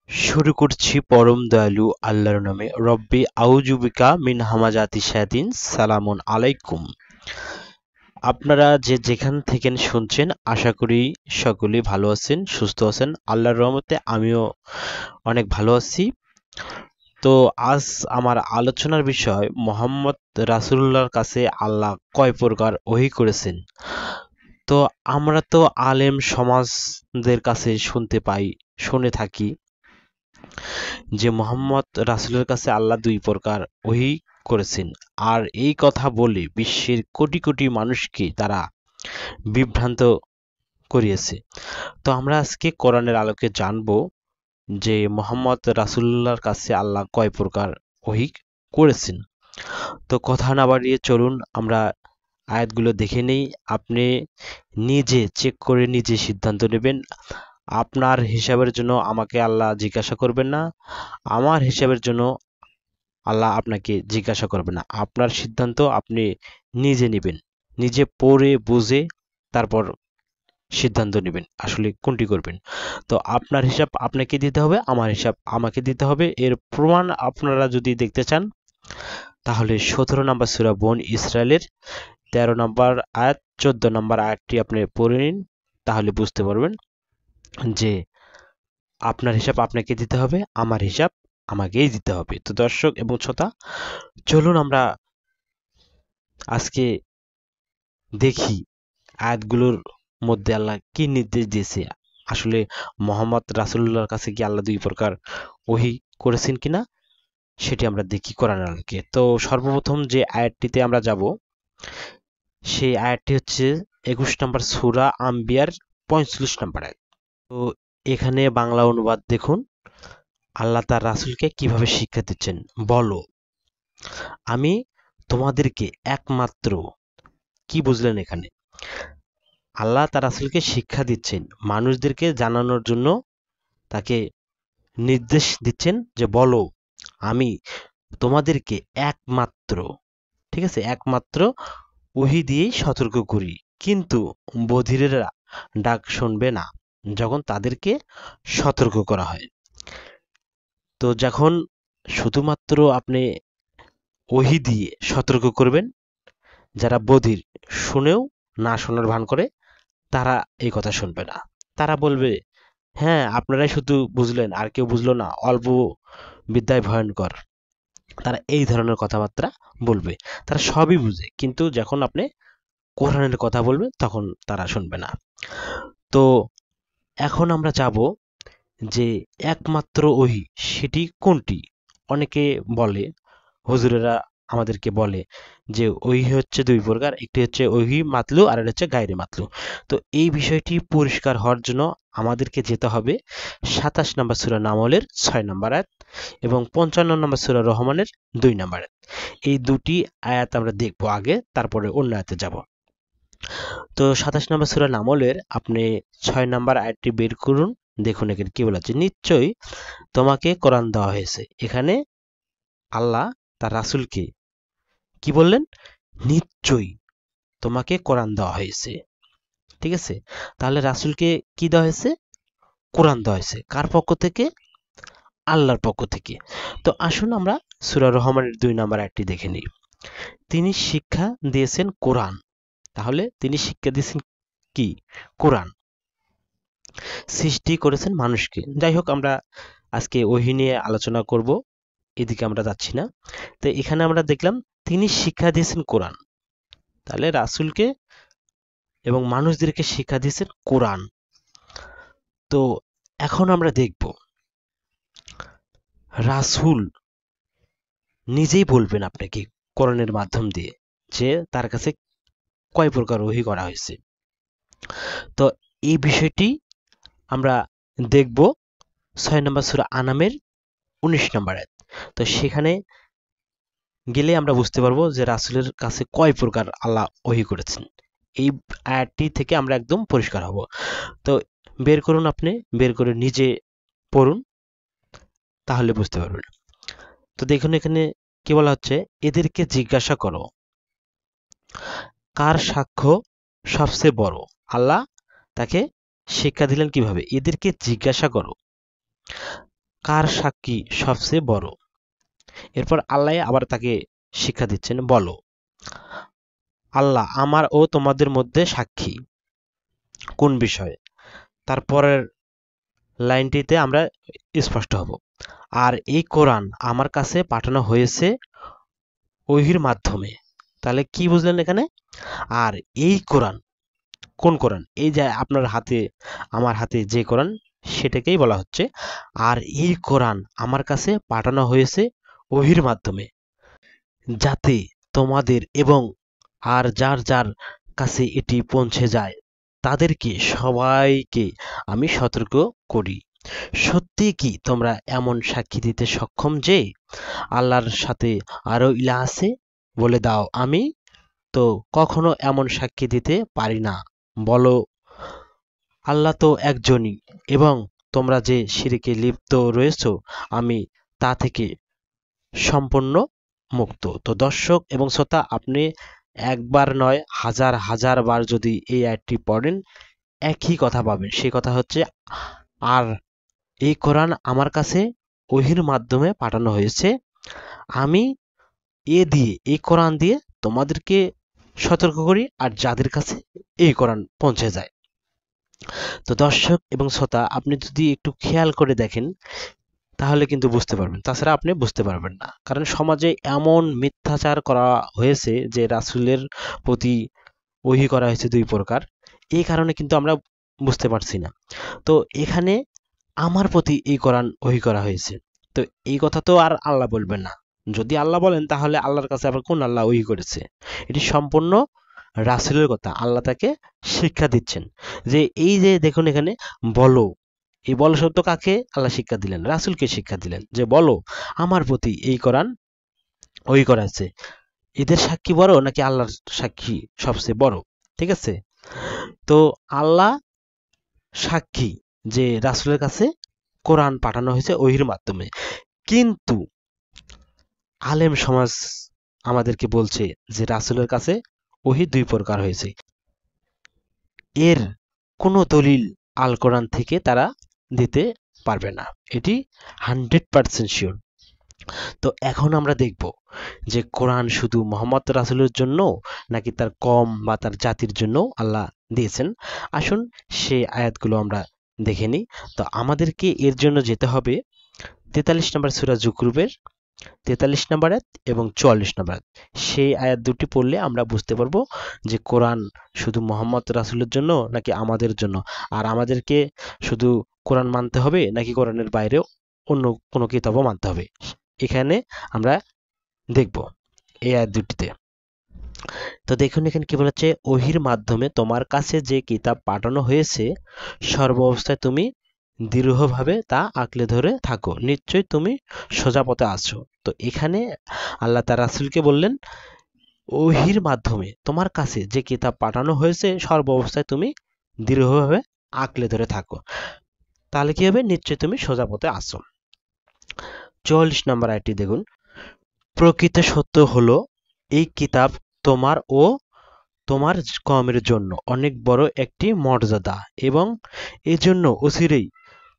শুরু করছি পরম দয়ালু আল্লাহর নামে। রব্বি আউযু বিকা মিন হামাজাতি শায়াতিন। সালামুন আলাইকুম। আপনারা যে যেখান থেকে শুনছেন, আশা করি সকলেই ভালো আছেন, সুস্থ আছেন। আল্লাহর রহমতে আমিও অনেক ভালো আছি। তো আজ আমার আলোচনার বিষয়, মোহাম্মদ রাসূলুল্লাহর কাছে আল্লাহ কয় প্রকার ওহী করেছেন। তো আমরা তো আলেম সমাজদের কাছে শুনে থাকি যে মোহাম্মদ রাসূলের কাছে আল্লাহ দুই প্রকার ওহী করেছেন। আর এই কথা বলে বিশ্বের কোটি কোটি মানুষকে তারা বিভ্রান্ত করিয়েছে। তো আমরা আজকে কোরআনের আলোকে জানব যে মোহাম্মদ রাসূলুল্লাহর কাছে আল্লাহ কয় প্রকার ওহী করেছেন। তো কথা না বাড়িয়ে চলুন আমরা আয়াতগুলো দেখে নেই। আপনি নিজে চেক করে নিজে সিদ্ধান্ত নেবেন। আপনার হিসাবের জন্য আমাকে আল্লাহ জিজ্ঞাসা করবেন না, আমার হিসাবের জন্য আল্লাহ আপনাকে জিজ্ঞাসা করবে না। আপনার সিদ্ধান্ত আপনি নিজে নেবেন, নিজে পড়ে বুঝে তারপর সিদ্ধান্ত নেবেন আসলে কোনটি করবেন। তো আপনার হিসাব আপনাকে দিতে হবে, আমার হিসাব আমাকে দিতে হবে। এর প্রমাণ আপনারা যদি দেখতে চান তাহলে 17 নম্বর সূরা বনী ইসরাইলের 13 নম্বর আয়াত 14 নম্বর আয়াতটি আপনি পড়ে নিন, তাহলে বুঝতে পারবেন যে আপনার হিসাব আপনাকে দিতে হবে, আমার হিসাব আমাকেই দিতে হবে। তো দর্শক এবং শ্রোতা, চলুন আমরা আজকে দেখি আয়াতগুলোর মধ্যে আল্লাহ কি নির্দেশ দিয়েছে। আসলে মোহাম্মদ রাসূলুল্লাহর কাছে কি আল্লাহ দুই প্রকার ওহী করেছেন কিনা সেটি আমরা দেখি কোরআনের আলোকে। তো সর্বপ্রথম যে আয়াতটিতে আমরা যাব, সেই আয়াতটি হচ্ছে 21 নম্বর সূরা আম্বিয়ার 45 নম্বর আয়াত। তো এখানে বাংলা অনুবাদ দেখুন, আল্লাহ তার রাসূলকে কিভাবে শিক্ষা দিচ্ছেন। বলো, আমি তোমাদেরকে একমাত্র, কি বুঝলেন এখানে? আল্লাহ তার রাসূলকে শিক্ষা দিচ্ছেন, মানুষদেরকে জানানোর জন্য তাকে নির্দেশ দিচ্ছেন যে বলো, আমি তোমাদেরকে একমাত্র, ঠিক আছে, একমাত্র ওহী দিয়েই সতর্ক করি, কিন্তু বধিরেরা ডাক শুনবে না যখন তাদেরকে সতর্ক করা হয়। তো যখন শুধুমাত্র আপনি ওহী দিয়ে সতর্ক করবেন, যারা বধির শুনেও না শোনার ভান করে, তারা এই কথা শুনবে না। তারা বলবে, হ্যাঁ আপনারাই শুধু বুঝলেন, আর কেউ বুঝলো না, অল্প বিদ্যায় ভয়ঙ্কর। তারা এই ধরনের কথাবার্তা বলবে। তারা সবই বুঝে, কিন্তু যখন আপনি কোরআনের কথা বলবেন তখন তারা শুনবে না। তো এখন আমরা যাব যে একমাত্র ওহী সেটি কোনটি। অনেকে বলে, হুজুরেরা আমাদেরকে বলে যে ওহী হচ্ছে দুই প্রকার, একটি হচ্ছে ওহী মাতলু আর একটা হচ্ছে গায়রে মাতলু। তো এই বিষয়টি পরিষ্কার হওয়ার জন্য আমাদেরকে যেতে হবে 27 নম্বর সূরা নামলের 6 নম্বর আয়াত এবং 55 নম্বর সূরা রহমানের 2 নম্বর আয়াত। এই দুটি আয়াত আমরা দেখব আগে, তারপরে অন্য আয়াতে যাব। তো 27 নম্বর সূরা নামলের আপনি 6 নম্বর আয়াতটি বের করুন। দেখুন এখানে কি বলা আছে, নিশ্চয়ই তোমাকে কোরআন দেওয়া হয়েছে। এখানে আল্লাহ তার রাসূলকে কি বললেন? নিশ্চয়ই তোমাকে কোরআন দেওয়া হয়েছে। ঠিক আছে, তাহলে রাসূলকে কি দেওয়া হয়েছে? কোরআন দেওয়া হয়েছে। কার পক্ষ থেকে? আল্লাহর পক্ষ থেকে। তো আসুন আমরা সূরা রহমানের 2 নম্বর আয়াতটি দেখে নিই। তিনি শিক্ষা দিয়েছেন কোরআন। তাহলে তিনি শিক্ষা দিয়েছেন কি? কোরআন। সৃষ্টি করেছেন মানুষকে। যাই হোক, আমরা আজকে ওহী নিয়ে আলোচনা করব, এদিকে আমরা যাচ্ছি না। তো এখানে আমরা দেখলাম তিনি শিক্ষা দিয়েছেন কোরআন, তাহলে রাসূলকে এবং মানুষদেরকে শিক্ষা দিয়েছেন কোরআন। তো এখন আমরা দেখব রাসূল নিজেই বলবেন আপনাকে কোরআনের মাধ্যম দিয়ে যে তার কাছে কয় প্রকার ওহী করা হয়েছে। তো এই বিষয়টি আমরা দেখব 6 নম্বর সূরা আনামের 19 নম্বর আয়াত। তো সেখানে গেলে আমরা বুঝতে পারবো যে রাসূলের কাছে কয় প্রকার আল্লাহ ওহী করেছেন। এই আয়াতটি থেকে আমরা একদম পরিষ্কার হব। তো বের করুন, আপনি বের করে নিজে পড়ুন, তাহলে বুঝতে পারবেন। তো দেখুন এখানে কি বলা হচ্ছে, এদেরকে জিজ্ঞাসা করো কার সাক্ষ্য সবচেয়ে বড়। আল্লাহ তাকে শিক্ষা দিলেন কিভাবে? এদেরকে জিজ্ঞাসা করো কার সাক্ষী সবচেয়ে বড়? এরপর আল্লাহ আবার তাকে শিক্ষা দিচ্ছেন, বলো আল্লাহ আমার ও তোমাদের মধ্যে সাক্ষী কোন বিষয়ে। তারপরের লাইনটিতে আমরা স্পষ্ট হব। আর এই কোরআন আমার কাছে পাঠানো হয়েছে ওহির মাধ্যমে। তাহলে কি বুঝলেন এখানে? আর এই কোরআন কোন কোরআন? এই যে আপনার হাতে আমার হাতে যে কোরআন সেটাকেই বলা হচ্ছে। আর এই কোরআন আমার কাছে পাঠানো হয়েছে ওহির মাধ্যমে, যাতে তোমাদের এবং আর যার যার কাছে এটি পৌঁছে যায় তাদেরকে সবাইকে আমি সতর্ক করি। সত্যি কি তোমরা এমন সাক্ষী দিতে সক্ষম যে আল্লাহর সাথে আরো ইলাহ আছে? বলে দাও, আমি তো কখনো এমন সাক্ষী দিতে পারি না। বলো আল্লাহ তো একজনই, এবং তোমরা যে শিরকে লিপ্ত রয়েছো আমি তা থেকে সম্পূর্ণ মুক্ত। তো দর্শক এবং শ্রোতা, আপনি একবার নয় হাজার হাজার বার যদি এই আয়াতটি পড়েন একই কথা পাবেন। সেই কথা হচ্ছে, আর এই কোরআন আমার কাছে ওহির মাধ্যমে পাঠানো হয়েছে, আমি এই কোরআন দিয়ে তোমাদেরকে সতর্ক করি আর যাদের কাছে এই কোরআন পৌঁছে যায়। তো দর্শক এবং শ্রোতা, আপনি যদি একটু খেয়াল করে দেখেন তাহলে কিন্তু বুঝতে পারবেন, তাছাড়া আপনি বুঝতে পারবেন না। কারণ সমাজে এমন মিথ্যাচার করা হয়েছে যে রাসূলের প্রতি ওহী করা হয়েছে দুই প্রকার, এই কারণে কিন্তু আমরা বুঝতে পারছি না। তো এখানে আমার প্রতি এই কোরআন ওহী করা হয়েছে, তো এই কথা তো আর আল্লাহ বলবেন না। যদি আল্লাহ বলেন তাহলে আল্লাহর কাছে আবার কোন আল্লাহ ওহী করেছে? এটি সম্পূর্ণ রাসূলের কথা, আল্লাহ তাকে শিক্ষা দিচ্ছেন। যে এই যে দেখুন এখানে বলো, এই বলো শব্দ কাকে আল্লাহ শিক্ষা দিলেন? রাসূলকে শিক্ষা দিলেন যে বলো আমার প্রতি এই কোরআন ওহী করা আছে। এদের সাক্ষী বড় নাকি আল্লাহর সাক্ষী সবচেয়ে বড়? ঠিক আছে, তো আল্লাহ সাক্ষী যে রাসূলের কাছে কোরআন পাঠানো হয়েছে ওহির মাধ্যমে। কিন্তু আলেম সমাজ আমাদেরকে বলছে যে রাসূলের কাছে ওহী দুই প্রকার হয়েছে। এর কোনো দলিল আল কোরআন থেকে তারা দিতে পারবে না, এটি 100% শিওর। তো এখন আমরা দেখব যে কোরআন শুধু মোহাম্মদ রাসূলের জন্য নাকি তার কম বা তার জাতির জন্য আল্লাহ দিয়েছেন। আসুন সেই আয়াতগুলো আমরা দেখে নিই। তো আমাদেরকে এর জন্য যেতে হবে 43 নম্বর সূরা যুকরুবের 43 নম্বর আয়াত এবং 44 নম্বর আয়াত। সেই আয়াত দুটি পড়লে আমরা বুঝতে পারবো যে কোরআন শুধু মোহাম্মদ রাসূলের জন্য নাকি আমাদের জন্য, আর আমাদেরকে শুধু কোরআন মানতে হবে নাকি কোরআনের বাইরেও অন্য কোনো কিতাবও মানতে হবে। এখানে আমরা দেখব এই আয়াত দুটিতে। তো দেখুন এখানে কি বলেছে, ওহির মাধ্যমে তোমার কাছে যে কিতাব পাঠানো হয়েছে সর্ব অবস্থায় তুমি দৃঢ়ভাবে তা আঁকড়ে ধরে থাকো, নিশ্চয়ই তুমি সোজা পথে আছো। তো এখানে আল্লাহ তার রাসূলকে বললেন ওহির মাধ্যমে তোমার কাছে যে কিতাব পাঠানো হয়েছে সর্ব অবস্থায় তুমি দৃঢ়ভাবে আঁকড়ে ধরে থাকো, তাহলে কি হবে? নিশ্চয়ই তুমি সোজা পথে আছো। 44 নম্বর আয়াতটি দেখুন, প্রকৃত সত্য হলো এই কিতাব তোমার ও তোমার কওমের জন্য অনেক বড় একটি মর্যাদা, এবং এজন্য অচিরেই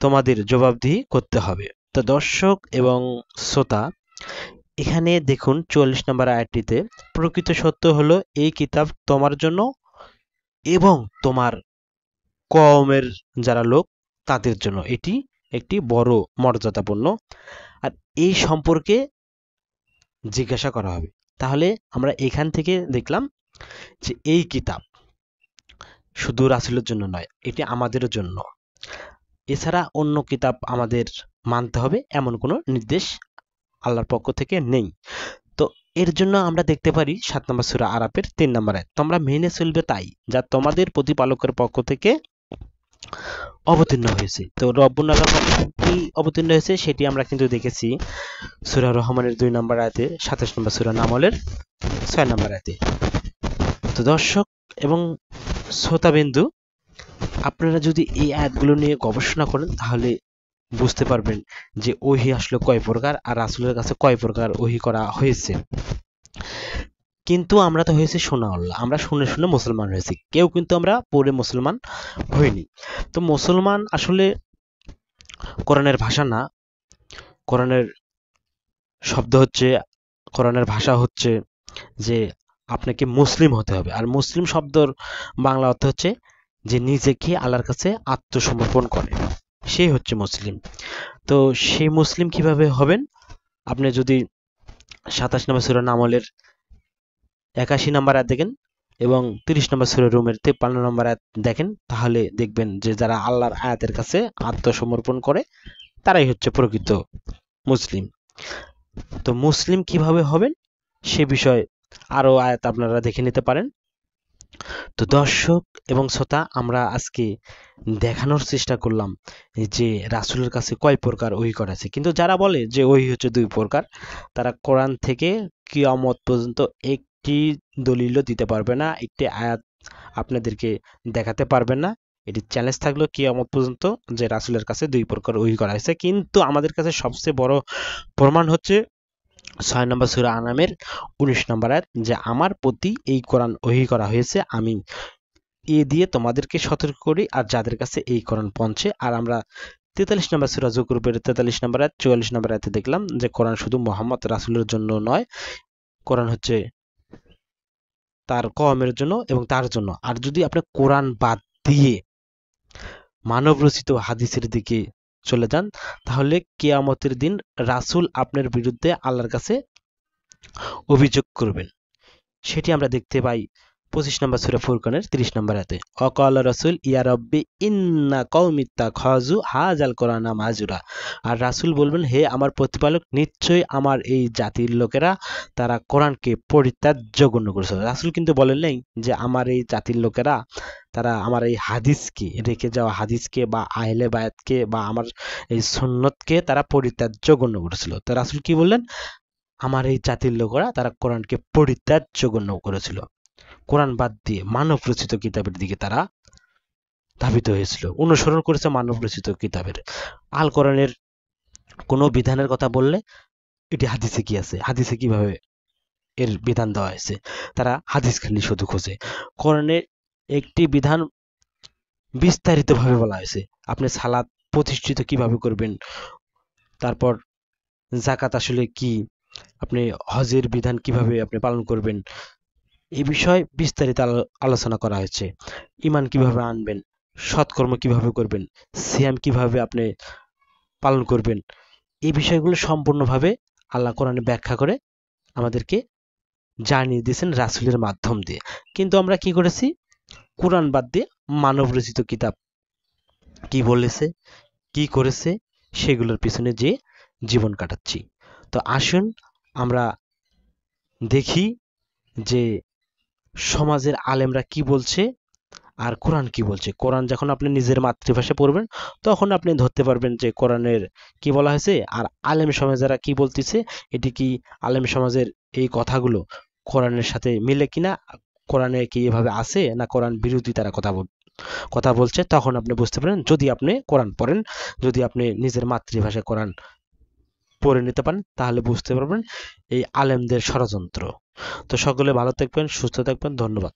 তোমাদের জবাবদিহি করতে হবে। তো দর্শক এবং শ্রোতা, এখানে দেখুন 44 নম্বর আয়াতটিতে প্রকৃত সত্য হলো এই কিতাব তোমার জন্য এবং তোমার কওমের যারা লোক তাদের জন্য এটি একটি বড় মর্যাদাপূর্ণ। আর এই সম্পর্কে জিজ্ঞাসা করা হবে। তাহলে আমরা এখান থেকে দেখলাম যে এই কিতাব শুধু রাসূলের জন্য নয়, এটি আমাদের জন্য। এছাড়া অন্য কিতাব আমাদের মানতে হবে এমন কোনো নির্দেশ আল্লাহর পক্ষ থেকে নেই। তো এর জন্য আমরা দেখতে পারি 7 নম্বর সূরা আরাফের 3 নম্বর আয়াত, তোমরা মেনে চলবে তাই যা তোমাদের প্রতিপালকের পক্ষ থেকে অবতীর্ণ হয়েছে। তো রব্বুল আলামিনের পক্ষ থেকে কি অবতীর্ণ হয়েছে সেটি আমরা কিন্তু দেখেছি সূরা রহমানের 2 নম্বর আয়াতে, 27 নম্বর সূরা নামলের 6 নম্বর আয়াতে। তো দর্শক এবং শ্রোতাবিন্দু, আপনারা যদি এই আয়াতগুলো নিয়ে গবেষণা করেন তাহলে বুঝতে পারবেন যে ওহী আসলে কয় প্রকার আর রাসূলের কাছে কয় প্রকার ওহী করা হয়েছে। কিন্তু আমরা তো হয়েছি সোনাওয়াল্লা, আমরা শুনে শুনে মুসলমান হয়েছি, কেউ কিন্তু আমরা পড়ে মুসলমান হইনি। তো মুসলমান আসলে কোরআনের ভাষা না, কোরআনের শব্দ হচ্ছে, কোরআনের ভাষা হচ্ছে যে আপনাকে মুসলিম হতে হবে। আর মুসলিম শব্দর বাংলা অর্থ হচ্ছে যে নিজেকে আল্লাহর কাছে আত্মসমর্পণ করে, সেই হচ্ছে মুসলিম। তো সেই মুসলিম কিভাবে হবেন? আপনি যদি 27 নম্বর সূরা নামলের 81 নম্বর আয়াত দেখেন এবং 30 নম্বর সূরা রুমের 53 নম্বর আয়াত দেখেন, তাহলে দেখবেন যে যারা আল্লাহর আয়াতের কাছে আত্মসমর্পণ করে তারাই হচ্ছে প্রকৃত মুসলিম। তো মুসলিম কিভাবে হবেন সে বিষয়ে আরো আয়াত আপনারা দেখে নিতে পারেন। তো দর্শক এবং শ্রোতা, আমরা আজকে দেখানোর চেষ্টা করলাম যে রাসূলের কাছে কয় প্রকার ওহী করা আছে। কিন্তু যারা বলে যে ওহী হচ্ছে 2 প্রকার, তারা কোরআন থেকে কিয়ামত পর্যন্ত একটি দলিলও দিতে পারবে না, একটি আয়াত আপনাদেরকে দেখাতে পারবে না। এটি চ্যালেঞ্জ থাকলো কিয়ামত পর্যন্ত যে রাসূলের কাছে 2 প্রকার ওহী করা হয়েছে। কিন্তু আমাদের কাছে সবচেয়ে বড় প্রমাণ হচ্ছে 6 নম্বর সূরা আনামের 19 নম্বর আয়াত, যে আমার প্রতি এই কোরআন ওহী করা হয়েছে, আমি এ দিয়ে তোমাদেরকে সতর্ক করি আর যাদের কাছে এই কোরআন পৌঁছে। আর আমরা 43 নম্বর সূরা যুকরুফের 43 নম্বর আয়াত 44 নম্বর আয়াতে দেখলাম যে কোরআন শুধু মুহাম্মদ রাসূলের জন্য নয়, কোরআন হচ্ছে তার কওমের জন্য এবং তার জন্য। আর যদি আপনি কোরআন বাদ দিয়ে মানব রচিত হাদিসের দিকে চলে যান, তাহলে কিয়ামতের দিন রাসূল আপনার বিরুদ্ধে আল্লাহর কাছে অভিযোগ করবেন। সেটি আমরা দেখতে পাই 25 নম্বর সূরা ফুরকানের 30 নম্বর আয়াতে, ওয়াকালা রাসূল ইয়া রাব্বি ইন্না কওমি ইত্তাখাযু হাযাল কোরআনা মাহজুরা। আর রাসূল বলবেন, হে আমার প্রতিপালক, নিশ্চয়ই আমার এই জাতির লোকেরা তারা কোরআনকে পরিত্যাজ্য গণ্য করেছে। রাসূল কিন্তু বলেন নাই যে আমার এই জাতির লোকেরা তারা আমার এই হাদিসকে, রেখে যাওয়া হাদিসকে বা আহলে বায়াতকে বা আমার এই সুন্নতকে তারা পরিত্যাজ্য গণ্য করেছিল। তো রাসূল কি বললেন? আমার এই জাতির লোকেরা তারা কোরআনকে পরিত্যাজ্য গণ্য করেছিল, কোরআন বাদ দিয়ে মানব রচিত কিতাবের দিকে তারা ধাবিত হয়েছিল, অনুসরণ করেছে মানব রচিত কিতাবের। আল কোরআনের কোনো বিধানের কথা বললে এটি হাদিসে কি আছে, হাদিসে কিভাবে এর বিধান দেওয়া হয়েছে, তারা হাদিস খালি শুধু খোঁজে। কোরআনের একটি বিধান বিস্তারিতভাবে বলা হয়েছে, আপনি সালাত প্রতিষ্ঠিত কিভাবে করবেন, তারপর জাকাত আসলে কি, আপনি হজের বিধান কিভাবে আপনি পালন করবেন, এই বিষয়ে বিস্তারিত আলোচনা করা হয়েছে। ঈমান কিভাবে আনবেন, সৎকর্ম কিভাবে করবেন, সিয়াম কিভাবে আপনি পালন করবেন, এই বিষয়গুলো সম্পূর্ণভাবে আল্লাহ কোরআনে ব্যাখ্যা করে আমাদেরকে জানিয়ে দিয়েছেন রাসূলের মাধ্যম দিয়ে। কিন্তু আমরা কি করেছি? কোরআন বাদ দিয়ে মানব রচিত কিতাব কি বলেছে, কি করেছে, সেগুলোর পিছনে যে জীবন কাটাচ্ছি। তো আসুন আমরা দেখি যে সমাজের আলেমরা কি বলছে আর কোরআন কি বলছে। কোরআন যখন আপনি নিজের মাতৃভাষা পড়বেন, তখন আপনি ধরতে পারবেন যে কোরআনের কি বলা হয়েছে আর আলেম সমাজেরা কি বলতেছে, এটি কি আলেম সমাজের এই কথাগুলো কোরআনের সাথে মিলে কিনা, কোরআনে কি এভাবে আছে না কোরআন বিরোধী তারা কথা বলছে। তখন আপনি বুঝতে পারেন, যদি আপনি কোরআন পড়েন, যদি আপনি নিজের মাতৃভাষায় কোরআন পড়ে নিতে পারেন, তাহলে বুঝতে পারবেন এই আলেমদের ষড়যন্ত্র। তো সকলে ভালো থাকবেন, সুস্থ থাকবেন, ধন্যবাদ।